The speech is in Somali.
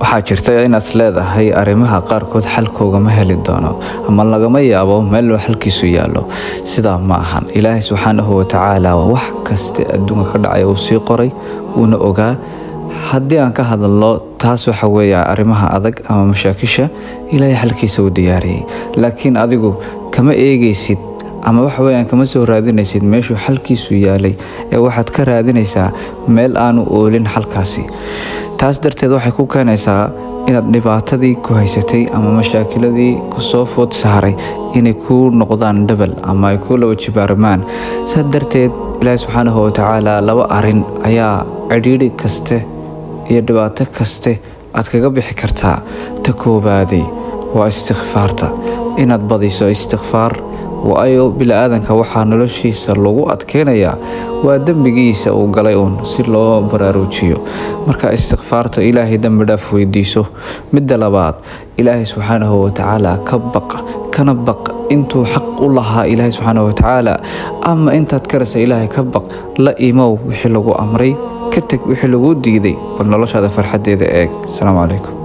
waxaa jirta inaad leedahay arrimaha qaarkood xalkooga ma heli doono ama lagama yaabo meel xalkiisu yaalo sidaa ma ahan ilaahay subxaanahu wa tacaala wax kasta adduunka ka dhacay uu sii qoray uuna ogaa haddii aan ka hadalno taas waxa weeyaa arrimaha adag ama mashaakisha ilaahay xalkiisa u diyaariyay laakiin adigu kama eegaysid ama waxa weeyaan kama soo raadinaysid meeshuu xalkiisu yaalay ee waxaad ka raadinaysaa meel aanu oolin xalkaasi taas darteed waxay ku keenaysaa inaad dhibaatadii ku haysatay ama mashaakiladii ku soo food saaray inay ku noqdaan dabal ama ay ku laba jibaarmaan saa darteed ilaahay subxaanahu wa tacaala laba arrin ayaa cidhiidhi kaste iyo dhibaato kaste aad kaga bixi kartaa ta koobaadii waa istikfaarta inaad badiso istikfaar waayo bilaadanka waxaa noloshiisa lagu adkeenayaa waa dembigiisa uu galay si loo baraarujiyo marka istikfaarta ilaahay dambi dhaaf weydiiso midda labaad ilaahay subxaanahu wa tacaala ka baq kana baq intuu xaq u lahaa ilaahay subxaanahu wa tacaala ama intaad karasa ilaahay ka baq la imow wixii lagu amray ka tag wixii lagu diiday bal noloshaada farxadeeda eeg. Assalaamu calaykum.